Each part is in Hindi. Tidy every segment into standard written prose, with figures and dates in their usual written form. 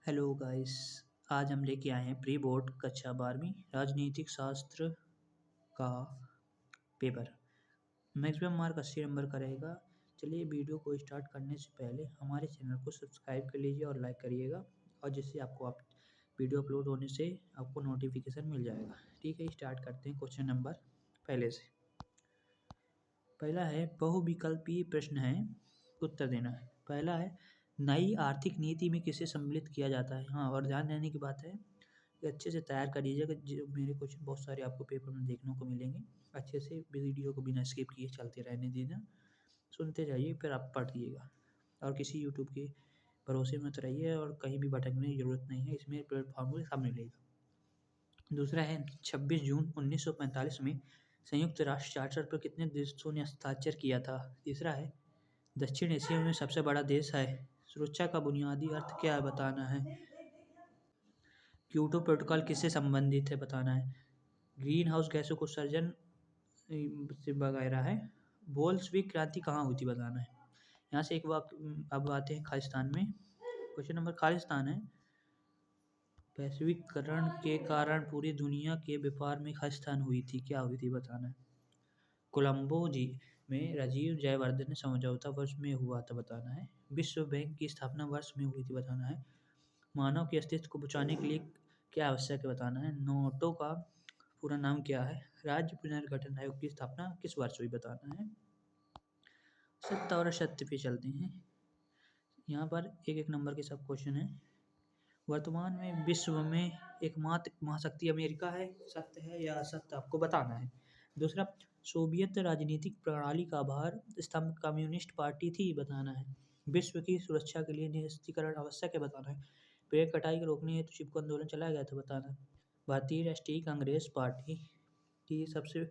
Hello guys. आज हम लेके आए हैं प्री बोर्ड कक्षा 12वीं राजनीतिक शास्त्र का पेपर। मैक्सिमम मार्क 80 नंबर का रहेगा। चलिए वीडियो को स्टार्ट करने से पहले हमारे चैनल को सब्सक्राइब कर लीजिए और लाइक करिएगा, और जिससे आपको वीडियो अपलोड होने से आपको नोटिफिकेशन मिल जाएगा। ठीक है, स्टार्ट करते हैं। क्वेश्चन नंबर पहले से। पहला है बहुविकल्पीय प्रश्न है, उत्तर देना है। पहला है नई आर्थिक नीति में किसे सम्मिलित किया जाता है। हाँ, और ध्यान देने की बात है कि अच्छे से तैयार कर लीजिएगा। जो मेरे क्वेश्चन बहुत सारे आपको पेपर में देखने को मिलेंगे, अच्छे से वीडियो को बिना स्किप किए चलते रहने देना, सुनते जाइए, फिर आप पढ़िएगा। और किसी यूट्यूब के भरोसे मत रहिए और कहीं भी भटकने की ज़रूरत नहीं है, इसमें प्लेटफॉर्म सब मिलेगा। दूसरा है 26 जून 1945 में संयुक्त राष्ट्र चार्टर पर कितने देशों ने हस्ताक्षर किया था। तीसरा है दक्षिण एशिया में सबसे बड़ा देश है। सुरक्षा का बुनियादी अर्थ क्या है, बताना है। क्योटो प्रोटोकॉल किससे संबंधित है, बताना है। ग्रीन हाउस गैसों को उत्सर्जन से वगैरह है। बोल्शविक क्रांति कहाँ हुई थी, बताना है। यहाँ से एक अब आते हैं खालिस्तान में। क्वेश्चन नंबर खालिस्तान है वैश्वीकरण के कारण पूरी दुनिया के व्यापार में खालिस्तान हुई थी, क्या हुई थी, बताना है। कोलंबो जी में राजीव जयवर्धन ने समझौता वर्ष में हुआ था, बताना है। विश्व बैंक की स्थापना वर्ष में हुई थी, बताना है। मानव के अस्तित्व को बचाने के लिए क्या आवश्यक है, बताना है। नोटो का पूरा नाम क्या है। राज्य पुनर्गठन आयोग की स्थापना किस वर्ष हुई, बताना है। सत्य और असत्य पे चलते हैं। यहाँ पर एक एक नंबर के सब क्वेश्चन हैं। वर्तमान में विश्व में एकमात्र महाशक्ति अमेरिका है, सत्य है या असत्य, आपको बताना है। दूसरा, सोवियत राजनीतिक प्रणाली का आधार स्तंभ कम्युनिस्ट पार्टी थी, बताना है। विश्व की सुरक्षा के लिए निरस्त्रीकरण आवश्यक है, बताना है। पेड़ कटाई को रोकने हेतु चिपको आंदोलन चलाया गया था, बताना है। भारतीय राष्ट्रीय कांग्रेस पार्टी की सबसे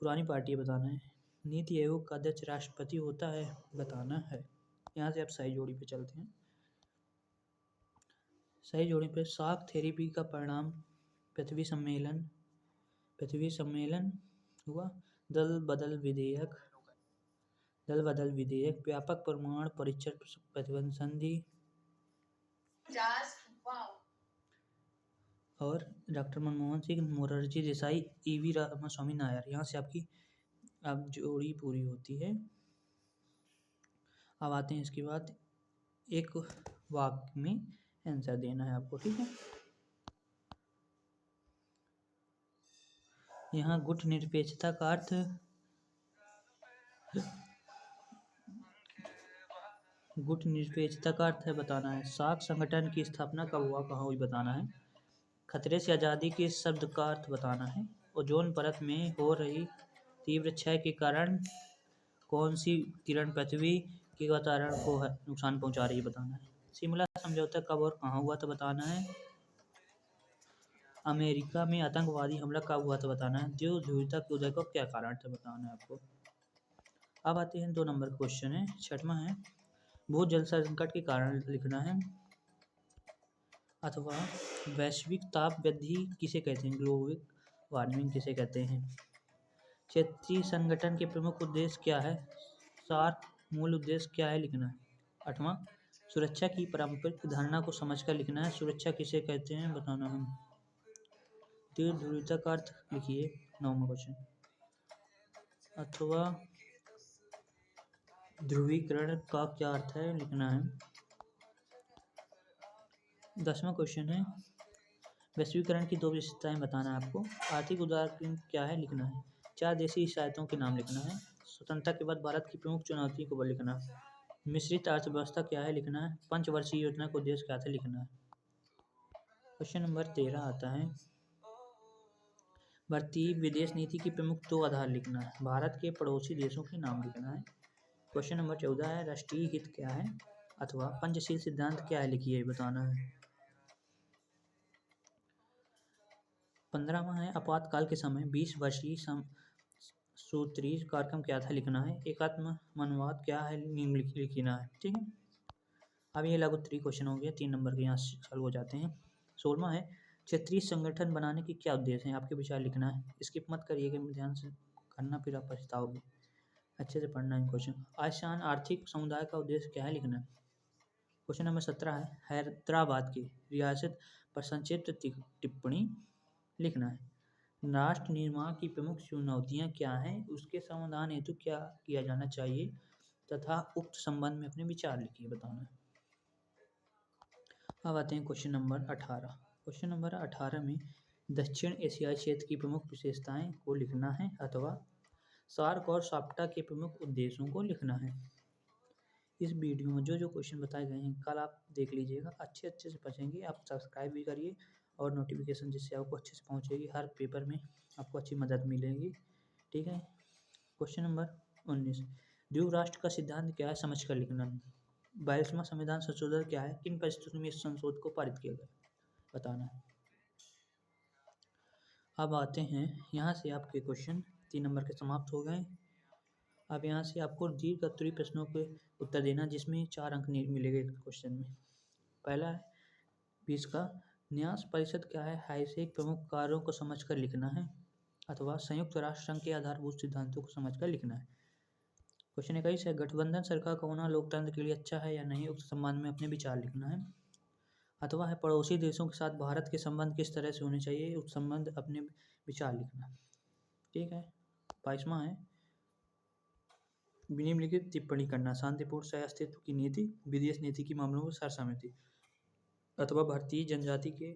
पुरानी पार्टी है, बताना है। नीति आयोग का अध्यक्ष राष्ट्रपति होता है, बताना है। यहाँ से आप सही जोड़ी पे चलते हैं। सही जोड़ी पे शाक थेरेपी का परिणाम पृथ्वी सम्मेलन हुआ। दल बदल विधेयक, व्यापक परमाणु परीक्षण प्रतिबंध संधि, और डॉक्टर मनमोहन सिंह, मोरारजी देसाई, ईवी रामास्वामी नायर। यहाँ से आपकी अब जोड़ी पूरी होती है। अब आते हैं इसके बाद एक वाक्य में आंसर देना है आपको, ठीक है। यहाँ गुट निरपेक्षता का अर्थ है, बताना है। सार्क संगठन की स्थापना कब हुआ, कहाँ हुई, बताना है। खतरे से आज़ादी के शब्द का अर्थ बताना है। ओजोन परत में हो रही तीव्र क्षय के कारण कौन सी किरण पृथ्वी के वातावरण को नुकसान पहुंचा रही है, बताना है। शिमला समझौता कब और कहाँ हुआ था, बताना है। अमेरिका में आतंकवादी हमला कब हुआ था, बताना है। जो ध्रुवीयता के उदय का क्या कारण था, बताना है आपको। अब आते हैं 2 नंबर क्वेश्चन है। छठवां है भू जल संकट के कारण लिखना है, अथवा वैश्विक ताप वृद्धि किसे कहते हैं, ग्लोबल वार्मिंग किसे कहते हैं। क्षेत्रीय संगठन के प्रमुख उद्देश्य क्या है, सार्क मूल उद्देश्य क्या है, लिखना है। 8वां सुरक्षा की पारंपरिक धारणा को समझकर लिखना है। सुरक्षा किसे कहते हैं, बताना है। तीव्र ध्रुवीयता का अर्थ लिखिए, 9वां क्वेश्चन। अथवा ध्रुवीकरण का क्या अर्थ है, लिखना है। 10वां क्वेश्चन है वैश्वीकरण की 2 विशेषताएं बताना है आपको। आर्थिक उदारीकरण क्या है, लिखना है। 4 देशी सहायताओं के नाम लिखना है। स्वतंत्रता के बाद भारत की प्रमुख चुनौतियों को लिखना है। मिश्रित अर्थव्यवस्था क्या है, लिखना है। पंचवर्षीय योजना का उद्देश्य क्या था, लिखना है। क्वेश्चन नंबर 13 आता है भारतीय विदेश नीति की प्रमुख 2 आधार लिखना है। भारत के पड़ोसी देशों के नाम लिखना है। क्वेश्चन नंबर 14 है राष्ट्रीय हित क्या है, अथवा पंचशील सिद्धांत क्या है, लिखिए, बताना है। 15वां है आपातकाल के समय 20 वर्षीय सूत्री कार्यक्रम क्या था, लिखना है। एकात्म मनवाद क्या है, लिखना है, ठीक है। अब ये लघुत्तरीय क्वेश्चन हो गया, 3 नंबर के यहाँ चालू हो जाते हैं। 16वां है क्षेत्रीय संगठन बनाने के क्या उद्देश्य हैं, आपके विचार लिखना है। स्किप मत करिएगा, ध्यान से करना, फिर आप पछताओगे। अच्छे से पढ़ना है क्वेश्चन। आसियान आर्थिक समुदाय का उद्देश्य क्या है, लिखना है। क्वेश्चन नंबर 17 है, हैदराबाद की रियासत पर संक्षिप्त टिप्पणी लिखना है। राष्ट्र निर्माण की प्रमुख चुनौतियाँ क्या हैं, उसके समाधान हेतु क्या किया जाना चाहिए तथा उक्त संबंध में अपने विचार लिखिए, बताना है। अब आते हैं क्वेश्चन नंबर 18। क्वेश्चन नंबर 18 में दक्षिण एशियाई क्षेत्र की प्रमुख विशेषताएं को लिखना है अथवा सार्क और साप्टा के प्रमुख उद्देश्यों को लिखना है। इस वीडियो में जो जो क्वेश्चन बताए गए हैं कल आप देख लीजिएगा, अच्छे से पढ़ेंगे। आप सब्सक्राइब भी करिए और नोटिफिकेशन जिससे आपको अच्छे से पहुंचेगी, हर पेपर में आपको अच्छी मदद मिलेगी, ठीक है। क्वेश्चन नंबर 19, द्विव राष्ट्र का सिद्धांत क्या है, समझ कर लिखना है। 22वां संविधान संशोधन क्या है, किन परिस्थितियों में इस संशोधन को पारित किया गया, बताना है। अब आते हैं, यहाँ से आपके क्वेश्चन 3 नंबर के समाप्त हो गए। अब यहाँ से आपको दीर्घ उत्तरीय प्रश्नों के उत्तर देना, जिसमें 4 अंक मिलेंगे क्वेश्चन में। पहला है 20 का, न्यास परिषद क्या है, हाईसेक प्रमुख कार्यों को समझकर लिखना है अथवा संयुक्त राष्ट्र संघ के आधारभूत सिद्धांतों को समझकर लिखना है। क्वेश्चन 21 है, गठबंधन सरकार का होना लोकतंत्र के लिए अच्छा है या नहीं, उक्त संबंध में अपने विचार लिखना है। अथवा है, पड़ोसी देशों के साथ भारत के संबंध किस तरह से होने चाहिए, उक्त संबंध अपने विचार लिखना, ठीक है। 22वां है, निम्नलिखित टिप्पणी करना, शांतिपूर्ण सह-अस्तित्व की नीति, विदेश नीति की मामलों में सरसमिति अथवा भारतीय जनजाति के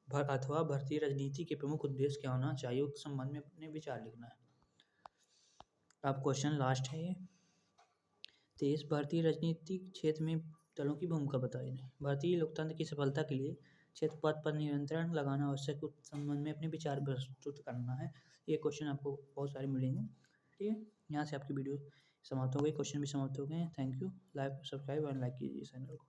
अथवा भारतीय राजनीति के प्रमुख उद्देश्य क्या होना चाहिए, उक्त संबंध में अपने विचार लिखना है। अब क्वेश्चन लास्ट है ये 23, भारतीय राजनीतिक क्षेत्र में दलों की भूमिका बताइए। भारतीय लोकतंत्र की सफलता के लिए क्षेत्र पद पर नियंत्रण लगाना आवश्यक, उक्त संबंध में अपने विचार प्रस्तुत करना है। ये क्वेश्चन आपको बहुत सारे मिलेंगे, ठीक है। यहाँ से आपकी वीडियो समाप्त हो गई, क्वेश्चन भी समाप्त हो गए हैं। Thank you. लाइक, सब्सक्राइब और लाइक कीजिए चैनल को।